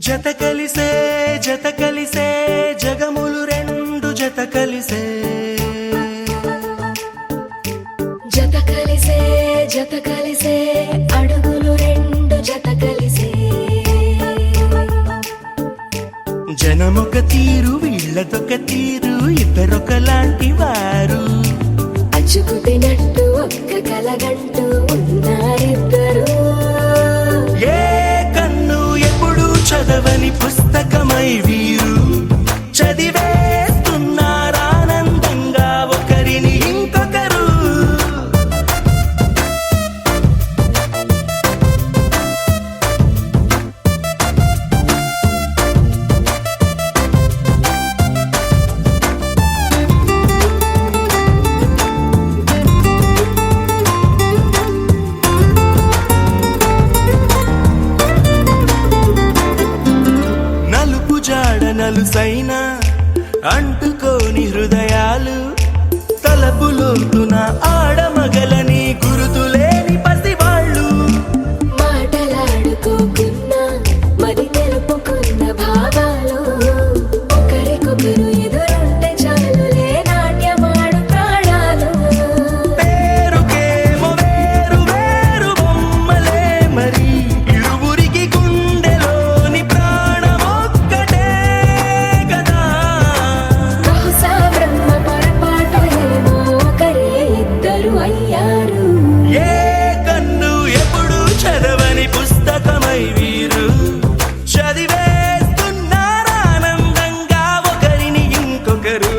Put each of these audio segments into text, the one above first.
జత కలిసే జగములు రెండు జత కలిసే అడుగులు రెండు జత కలిసే జనమొక తీరు వీళ్ళదొక తీరు ఇద్దరొకలాంటి వారు అచ్చుకుతినట్టు ఒక్క కలగంటూ ఉన్నారిద్దరు ఏ కన్ను ఎప్పుడు చదవని పుస్తకమై వీరు చదివేస్తున్నారానందంగా ఒకరిని ఇంకొకరు. అలుసైనా అంటుకోని హృదయాలు తలపులోతున ఆడమగలని గురుతులేని పసివాళ్ళు మాటలాడుకోకున్నా మరి తెలుపుకున్న భావాలు ఒకరికొకరు ఎదురుంటే చాలులే నాట్యమాడు ప్రాణాలు పేరుకేమో వేరు వేరు బొమ్మలే మరి ఇరువురికి గుండెలోని ప్రాణమొక్కటే కదా బహుశా బ్రహ్మ పొరపాటు ఏమో ఒకరే ఇద్దరు అయ్యారు ఏ కన్ను ఎప్పుడు చదవని పుస్తకమై వీరు చదివేస్తున్నారానందంగా ఒకరిని ఇంకొకరు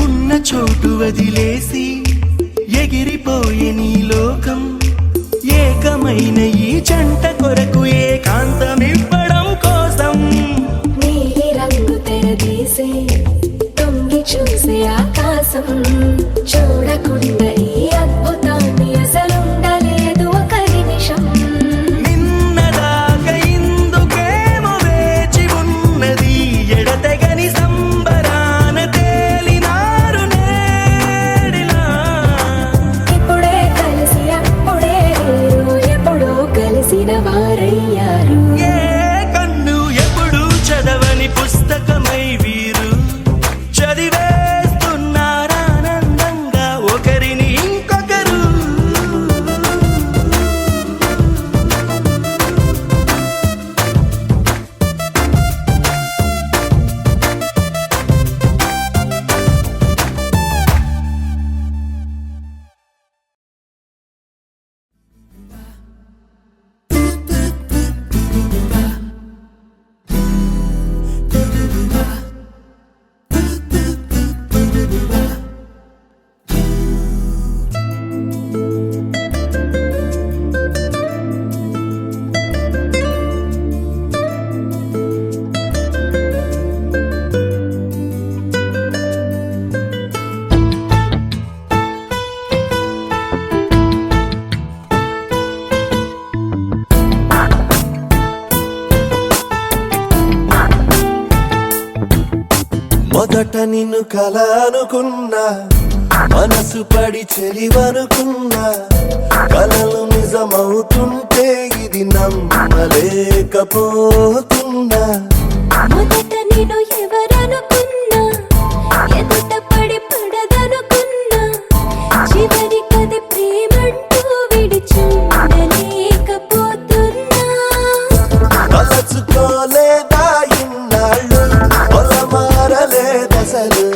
ఉన్న చోటు వదిలేసి ఎగిరిపోయే నీ లోకం ఏకమైన ఈ జంట కొరకు ఏకాంతమివ్వడం కోసం నీలి రంగు తెరదీసే తొంగి చూసే ఆకాశం చూడకుండా ఈ అద్భుతాన్ని అసలుండలేదు ఒక నిమిషం నిన్నదాకా ఇందుకేమో వేచి ఉన్నది ఎడతెగని సంబరాన తేలినారు నేడిలా ఇప్పుడే కలిసి అప్పుడే వేరు ఎప్పుడో కలిసిన వారయ్యారు ఏ కన్ను ఎప్పుడు చదవని పుస్తకమై వీరు చదివేస్తున్నారానందంగా ఒకరిని ఇంకొకరు మొదట నిన్ను కల అనుకున్నా మనసు పడి చెలివనుకున్నా కలలు నిజమవుతుంటే ఇది నమ్మలేకపోతున్నా మొదట నేను ఎవరనుకున్నా ఎదుట పడి పడదనుకున్నా చివరికది ప్రేమంటూ విడిచుండలేకపోతున్నా తలచుకోలేదా ఇన్నాళ్ళు పొలమారలేదసలు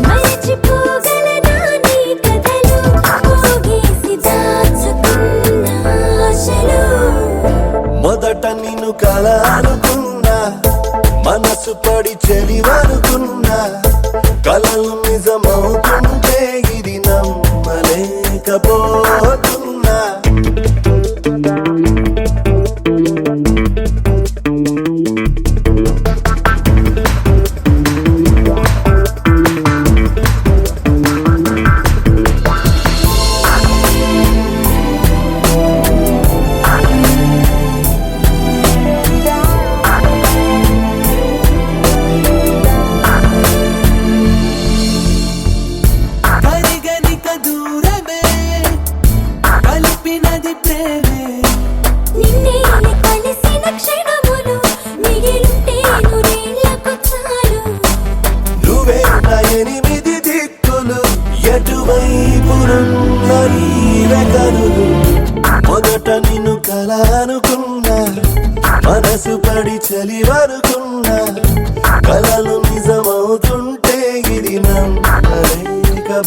మరచిపోగలనా నీ కథలు పోగేసి దాచుకున్న ఆశలు మొదట నిన్ను కల అనుకున్నా మనసు పడి చెలివనుకున్నా కలలు నిజమవుతుంటే ఇది నమ్మలేకపోతున్నా పరిగణిక దూరమే కలిపినది ప్రేమే నిన్నే కలిసిన క్షణములు మిగిలుంటే నూరేళ్లకు చాలు నువ్వే నా ఎనిమిది దిక్కులు ఎటువైపునున్న నీల కనులు మొదట నిన్ను కల అనుకున్నా మనసు పడి చలివనుకున్నా కలలు నిజమవుతుంటే ఇది నమ్మలేకపోతున్నా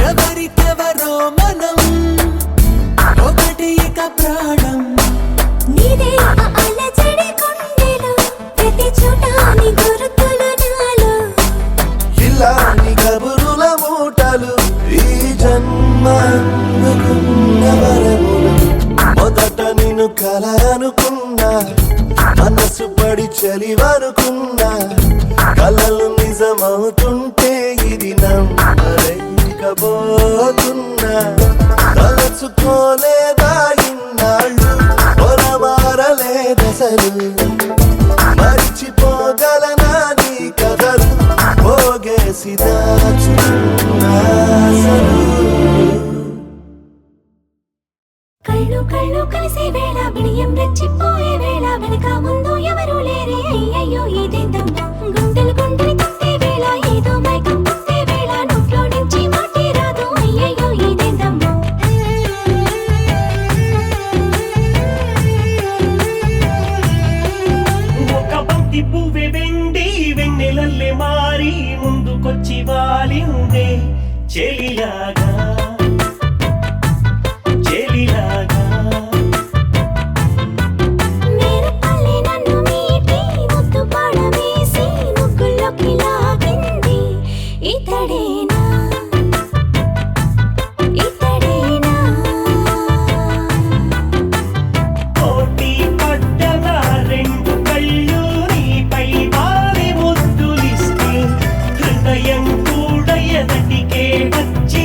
ఎవరికెవరో మనం ఒకటి ఇక ప్రాణం నీదే ఆ అలజడి గుండెలో ప్రతి చోట నీ గుర్తులు నాలో ఇలాంటి కబురుల మూటలు ఈ జన్మ అందుకున్న వరములు మొదట నిన్ను కల అనుకున్నా మనసు పడి చలివనుకున్నా కలలు నిజమవుతుంటే ఇది నమ్మలేకపోతున్నా తలచుకోలేదా ఇన్నాళ్ళు పొరమారలేదసలు మరిచిపోగలనా నీ కథలు పోగేసి దాచుకున్నా అసలు. కళ్ళు కళ్ళు కలిసే వేళ బిడియం రెచ్చిపోయే వేళ వెనక ముందు ఎవరు లేరే అయ్యయ్యో ఇదేందం గుండెలు గుండెలు తట్టే వేళ ఏదో మైకం పుట్టే వేళ నోట్లో నుంచి మాటే రాదు అయ్యయ్యో ఇదేందం ఒక బంతి పువ్వె వెండి వెన్నెలల్లే మారి ముందుకొచ్చి వాలిందే చెలిలాగా చెలిలాగా మేరు పల్లె నన్ను మీటి ముద్దు పాడమేసి ముగ్గుల్లోకి లాగింది ఇతడేనా ఇతడేనా పోటీ పడ్డగా రెండు కళ్ళు నీపై వారి ముద్దులిస్తే హృదయం కూడా ఎదటికే వచ్చి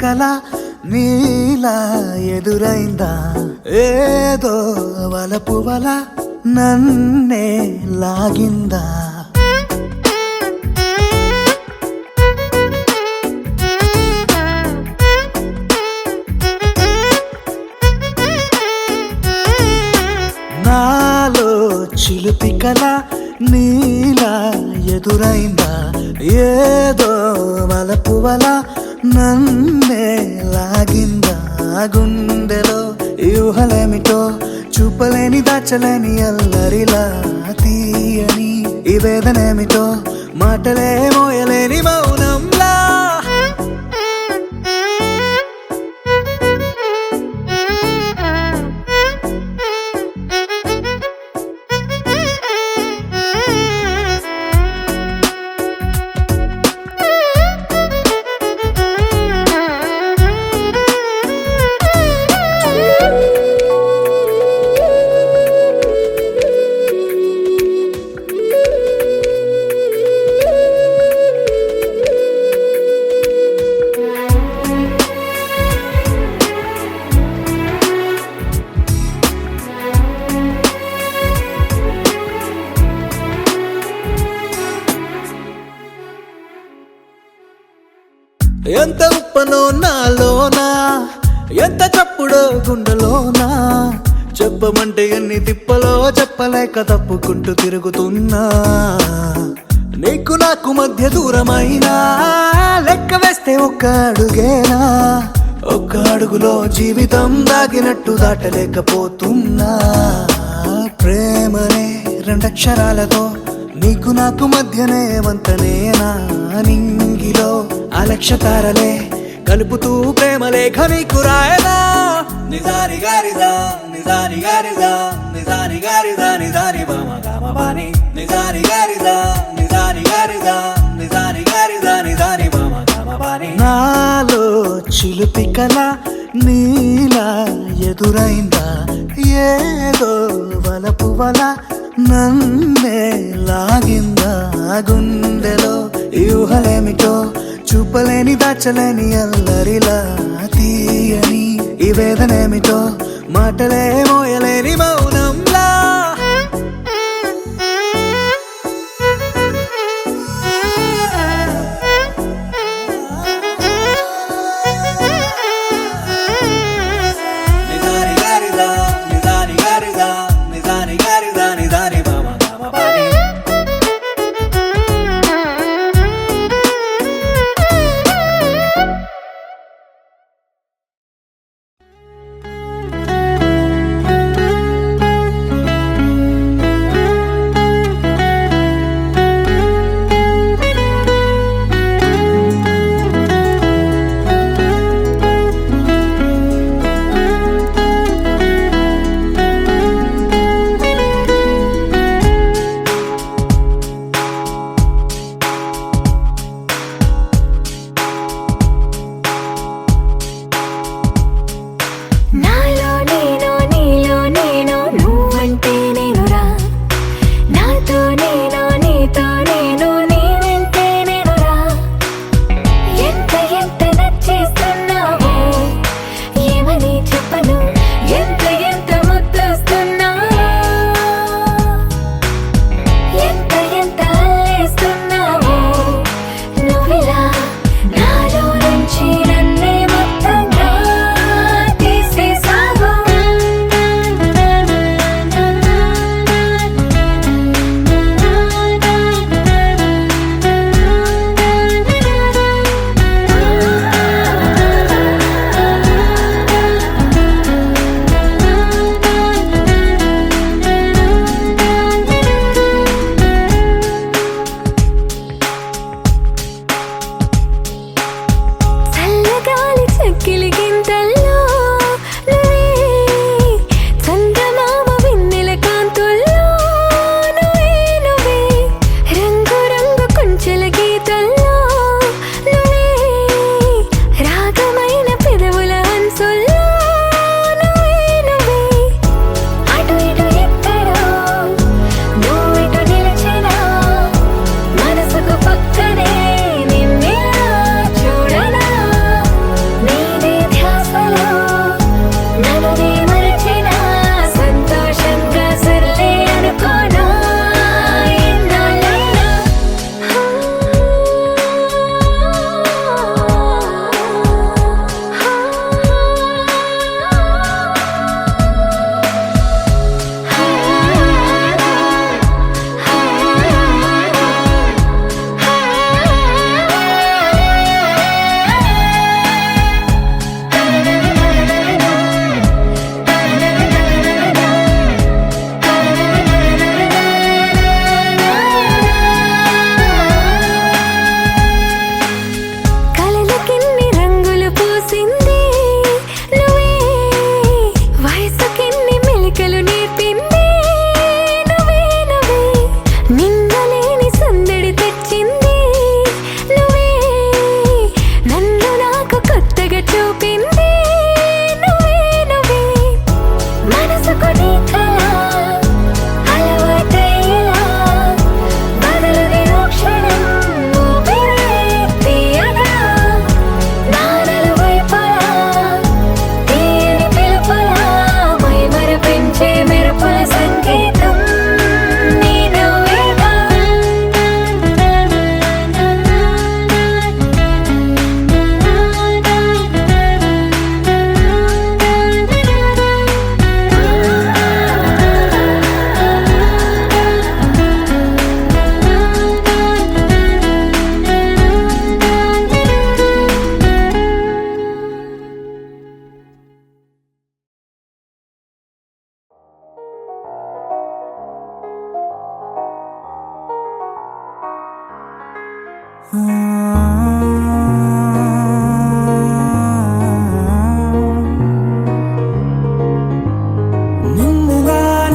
కల నీలా ఎదురైందా ఏదో వలపు వల నన్నే లాగిందా నాలో చిలిపి కల నీలా ఎదురైందా ఏదో వలపు వల నన్నే లాగిందా గుండెలో యూహలేమిటో చూపలేని దాచలేని అల్లరిలా తీయని ఈ వేదనేమిటో మాటలే మోయలేని మౌనంలా ఎంత ఉప్పనో నాలోనా ఎంత చప్పుడో గుండెలోనా చెప్పమంటే ఎన్ని తిప్పలో చెప్పలేక తప్పుకుంటూ తిరుగుతున్నా నీకు నాకు మధ్య దూరమైనా లెక్క వేస్తే ఒక్క అడుగేనా ఒక్క అడుగులో జీవితం దాగినట్టు దాటలేకపోతున్నా ప్రేమనే రెండక్షరాలతో నీకు నాకు మధ్యనే వంతనేనా నింగిలో అలక్షతారలే కలుపుతూ ప్రేమ లేఖ నీకు రాయనా నిజాని గారిదా నిజాని గారిదా నిజాని గారిదా నిజాని బామ గామబాని నిజాని గారిదా నిజాని గారిదా నిజాని గారిదా నిజాని బామ గామబాని నాలో చిలిపి కల నీలా ఎదురైందా ఏదో వలపు వల నన్నే లాగిందా గుండెలో యూహలేమిటో చూపలేని దాచలేని అల్లరిలా తీయని ఈ వేదనేమిటో మాటలే మోయలేని మౌనంలా నిజాని గారిదా నిజాని గారిదా నిజాని గారిదా నిజాని బామ గామబాని నాలో నేను నీలో నేను నువ్వంటే నేనురా నాతో నేను నీతో నేను నీ వెంటే నేనురా ఎంత ఎంత నచ్చేస్తున్నావో ఏమని చెప్పను ఎంత ఎంత ముద్దొస్తున్నావో ఎంత ఎంత అల్లేస్తున్నావో నువ్విలా నాలో నుంచి నన్నే మొత్తంగా తీసేసావు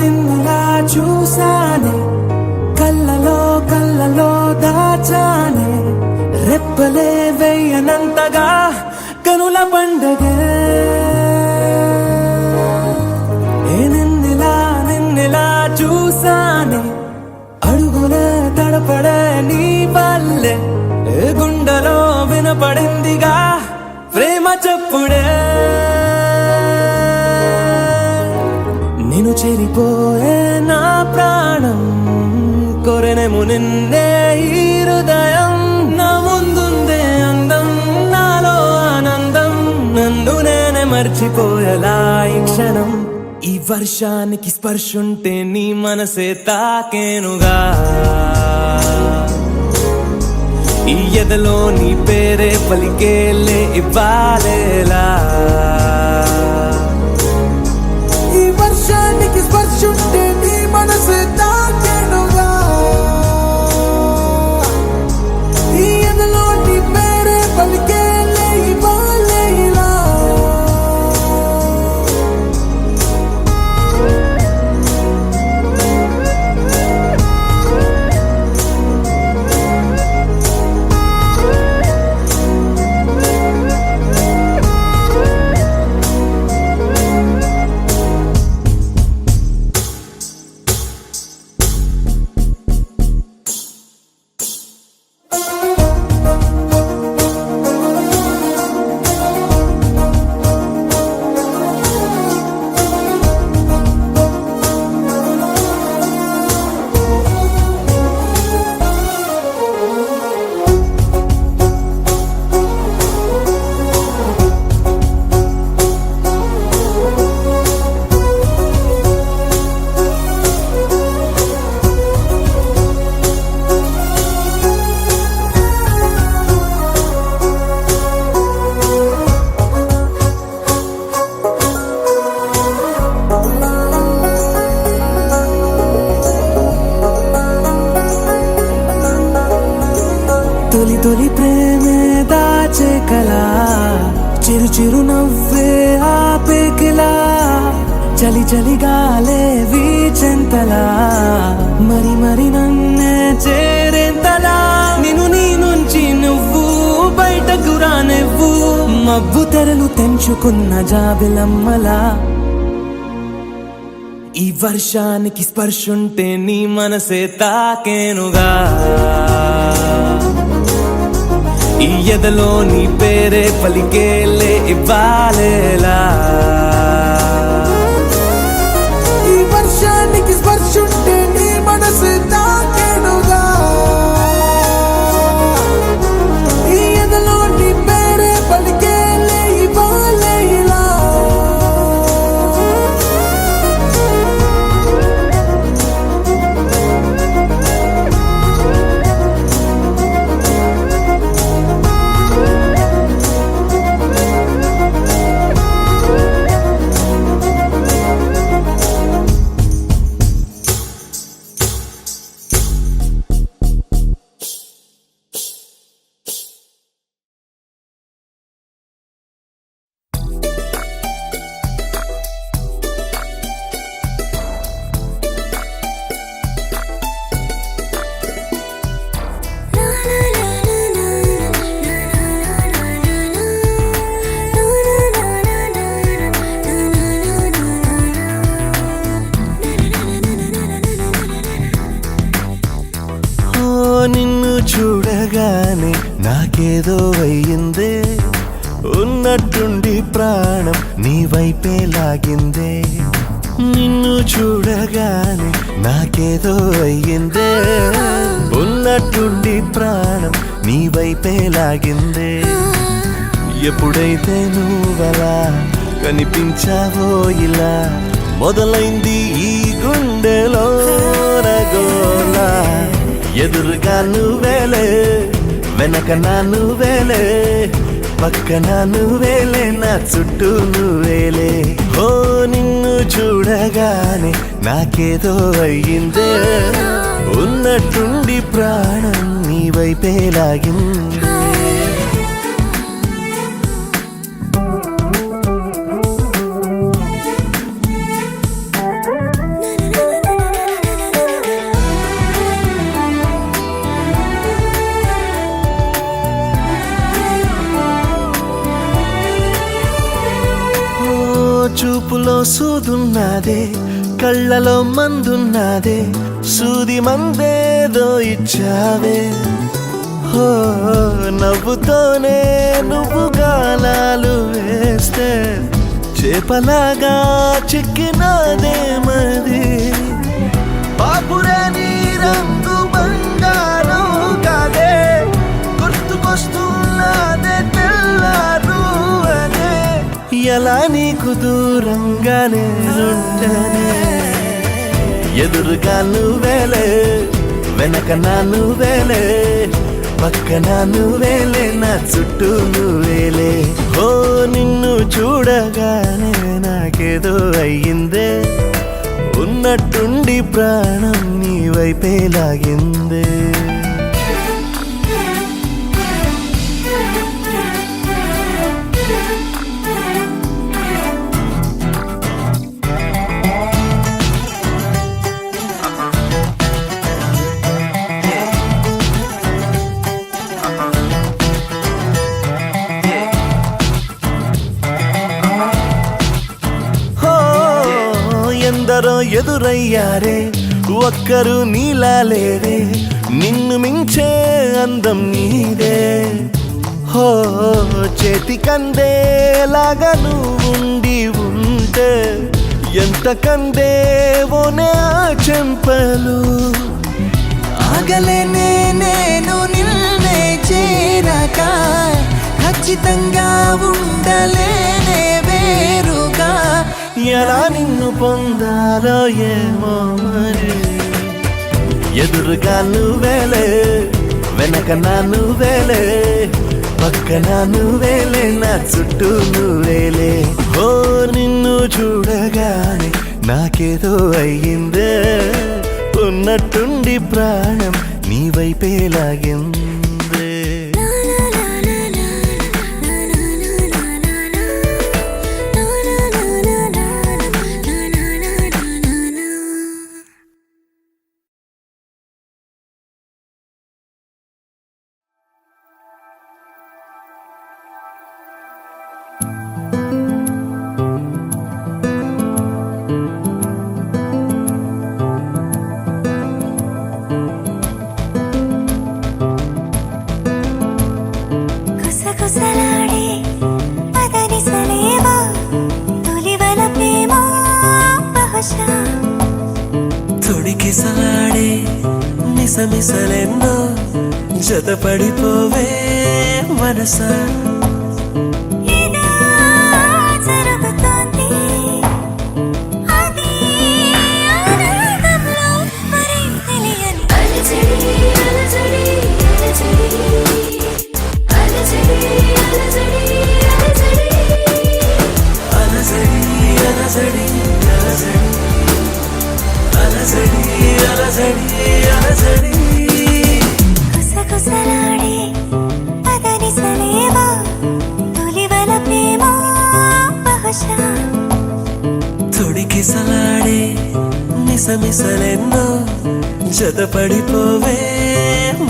నిన్నులా చూసానే కళ్ళలో దాచానే రెప్పలే వేయనంతగా కనుల పండగే నిన్నులా చూసానే అడుగులే తడపడే నీ వల్లే గుండెలో వినపడిందిగా ప్రేమ చెప్పుడే నేను చెరిపోయే నా ప్రాణం కొరెనేమో నిన్నే ఈ హృదయం నా ముందుందే అందం నాలో ఆనందం నన్ను నేనే మర్చిపోయేలా ఈ క్షణం ఈ వర్షానికి స్పర్శుంటే నీ మనసే తాకేనుగా ఈ ఎదలో నీ పేరే పలికేలే ఇవ్వాలేలా ఈ వర్షానికి స్పర్శుంటే నీ మనసే తాకేనుగా ఈ ఎదలో నీ పేరే పలికేలే ఇవ్వాలేలా తొలి ప్రేమే దాచే కలా చిరు నవ్వే ఆపేకిలా చలి గాలే వీచెంతలా మరి నన్నే చేరేంతలా నిన్ను నీ నుంచి నువ్వు బయటకు రానివ్వు మబ్బు తెరలు తెంచుకున్న జాబిలమ్మలా ఈ వర్షానికి స్పర్శుంటే నీ మనసే తాకేనుగా ఈ ఎదలో నీ పేరే పలికేలే ఇవ్వాలేలా ఈ వర్షానికి స్పర్శుంటే నీ మనసు తాకేనుగా ఈ ఎదలో నీ పేరే పలికేలే ఇవ్వాలేలా నిన్ను చూడగానే నాకేదో అయ్యిందే ఉన్నట్టుండి ప్రాణం నీ వైపే లాగిందే నిన్ను చూడగానే నాకేదో అయ్యిందే ఉన్నట్టుండి ప్రాణం నీ వైపే లాగిందే ఎప్పుడైతే నువ్వలా కనిపించావో ఇలా మొదలైంది ఈ గుండెలో రగోలా ఎదురుగా నువ్వేలే వెనక నా నువ్వేలే పక్కన నువ్వేలే నా చుట్టూ నువ్వేలే ఓ నిన్ను చూడగానే నాకేదో అయ్యిందే ఉన్నట్టుండి ప్రాణం నీ వైపే వైపే లాగింది. చూపులో సూదున్నదే, కళ్ళలో మందున్నదే, సూది మందేదో ఇచ్చావే. హో నవ్వుతోనే నువ్వు గాలాలు వేస్తే చేపలాగా చిక్కినాదే మది. బాపురే నీ రంగు బంగారం కాదే, గుర్తుకొస్తున్నదే తెల్లారు అదే. ఎలా నీకు దూరంగానే ఉండనే, ఎదురుగా నువ్వేలే, వెనక నా నువ్వేలే, పక్కన నువ్వేలే, నా చుట్టూ నువ్వేలే. ఓ నిన్ను చూడగానే నాకేదో అయ్యిందే, ఉన్నట్టుండి ప్రాణం నీ వైపే లాగిందే. ఎందరో ఎదురయ్యారే, ఒక్కరు నీలా లేరే, నిన్ను మించే అందం నీదే. హో చేతికందేలాగా నువ్వుండి ఉంటే ఎంత కందేవోనే ఆ చెంపలు. ఆగలేనే నేను నిన్నే చేరక, ఖచ్చితంగా ఉండలేనే వేరుగా. ఎలా నిన్ను పొందాలో ఏమో మరి, ఎదురుగా నువ్వేలే, వెనక నా నువ్వేలే, పక్కన నువ్వేలే, నా చుట్టూ నువ్వేలే. ఓ నిన్ను చూడగానే నాకేదో అయ్యిందే, ఉన్నట్టుండి ప్రాణం నీ వైపే లాగిందే. గుసగుసలాడే పదనిసలేమో, తొలివల ప్రేమ బహుశా. తొడికిసలాడే నిసమిసలెన్నో, జతపడిపోవే మనసా. ఏదో జరుగుతోంది, అది ఆనందంలో మరేం తెలియని అలజడి అలజడి అలజడి. అలజడి అలజడి అలజడి అలజడి. గుసగుసలాడే పదనిసలేమో, తొలివల ప్రేమ బహుశా. తొడికిసలాడే నిసమిసలెన్నో, జతపడిపోవే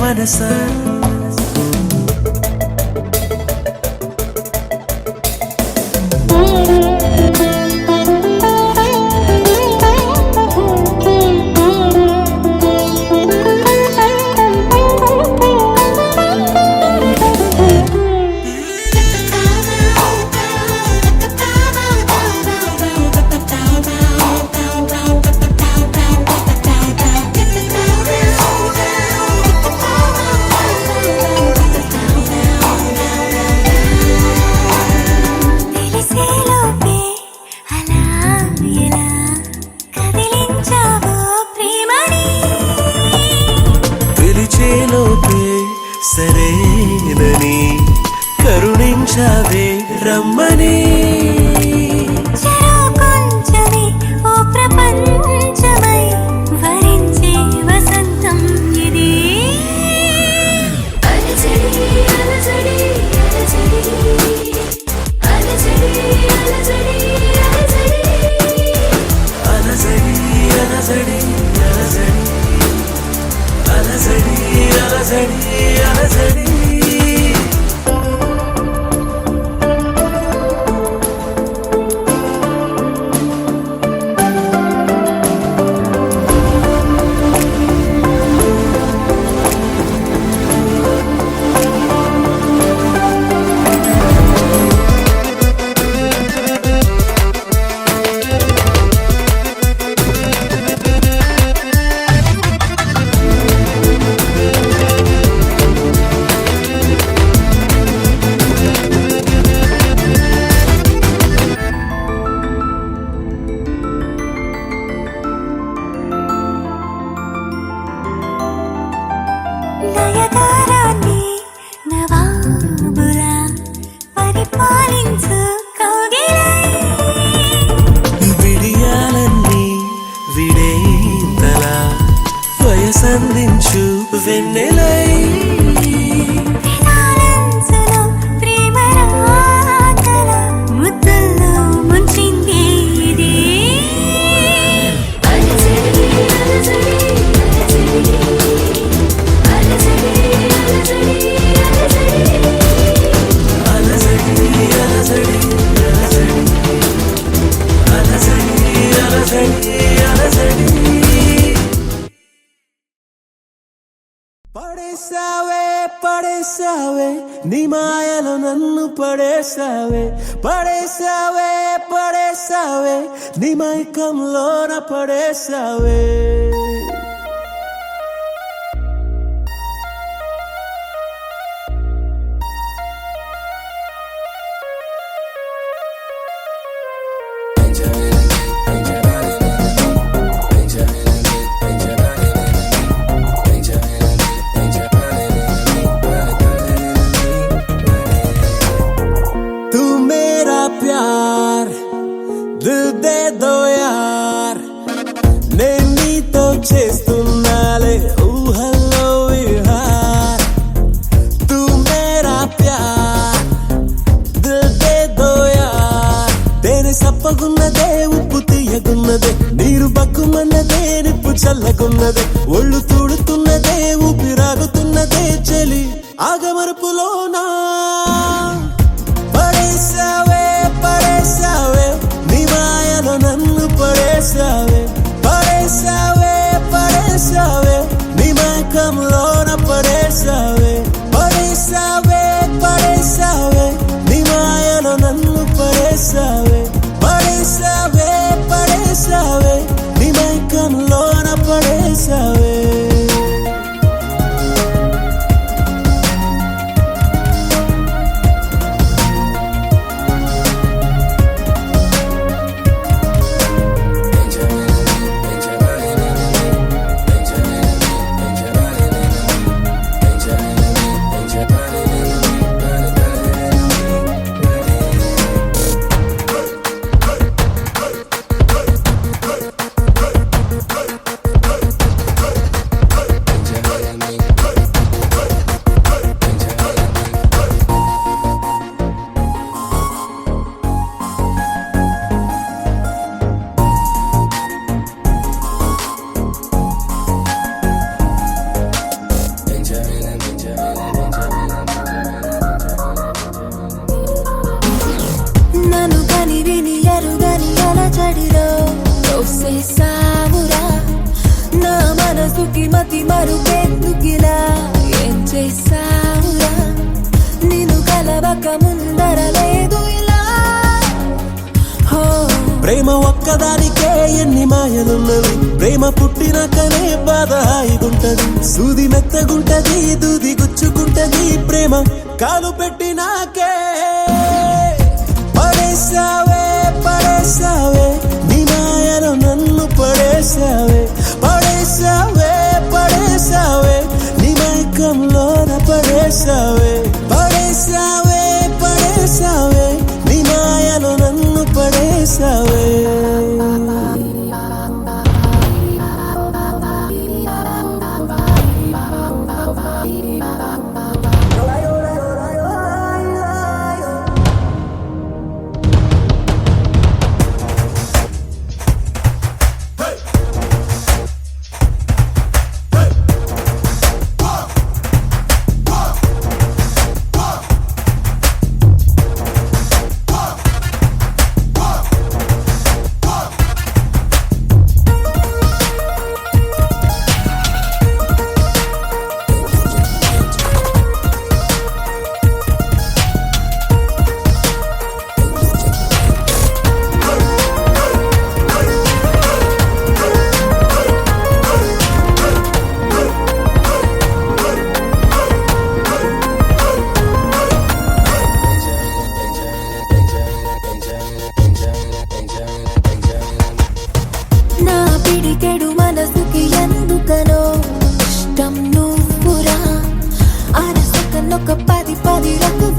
మనసా. సరేనని కరుణించావే రమ్మని. కొంచెమే ఓ ప్రపంచమై వరించే వసంతం ఇది. అలజడి అలజడి అలజడి నయగారాన్ని నవాబులా పరిపాలించు కౌగిలై విడియాలన్నీ విడేంతలా వయసందించు వెన్నెలై విలాలంచులో ప్రేమ రాతల ముద్దుల్లో ముంచింది ఇది అలజడి అలజడి అలజడి అలజడి అలజడి అలజడి అలజడి అలజడి పడేసావే పడేసావే నీ మాయలో నన్ను పడేసావే పడేసావే పడేసావే నీ మైకంలోన పడేసావే तू मेरा प्यार दिल दे दो यार నేను నీతో చేస్తున్నాలే ఊహల్లో విహార్ तू मेरा प्यार दिल दे दो यार తేనె సప్పగున్నదే ఉప్పు తీయగున్నదే నీరు బక్కుమన్నదే నిప్పు చల్లగున్నదే ఒళ్ళు తూడుతున్నదే ఊపిరాగుతున్నదే చలి ఆగమరుపులోనా పడేసావే పడేసావే నీ మాయలో నన్ను పడేసావే పడేసావే పడేసావే నీ మైకంలోన పడేసావే పడేసావే పడేసావే నీ మాయలో నన్ను పడేసావే పడేసావే పడేసావే నీ మైకంలోన పడేసావే నన్ను కని విని ఎరుగని అలజడిలో తోసేసావురా నా మనసుకి మతి మరుపెందుకిలా ఏం చేసావురా నిన్ను కలవక ముందర లేదు ఇలా హో ప్రేమ ఒక్కదానికే ఎన్ని మాయలున్నవి ప్రేమ పుట్టినాకనే బాధ హాయిగుంటది సూది మెత్తగుంటది దూది గుచ్చుకుంటది ప్రేమ కాలు పెట్టినాకే పడేసావే పడేసావే నీ మాయలో నన్ను పడేసావే పడేసావే పడేసావే నీ మైకంలోన పడేసావే పడేసావే పడేసావే నీ మాయలో నన్ను పడేసావే నువ్వురా అరసకనొక 10 రకాలు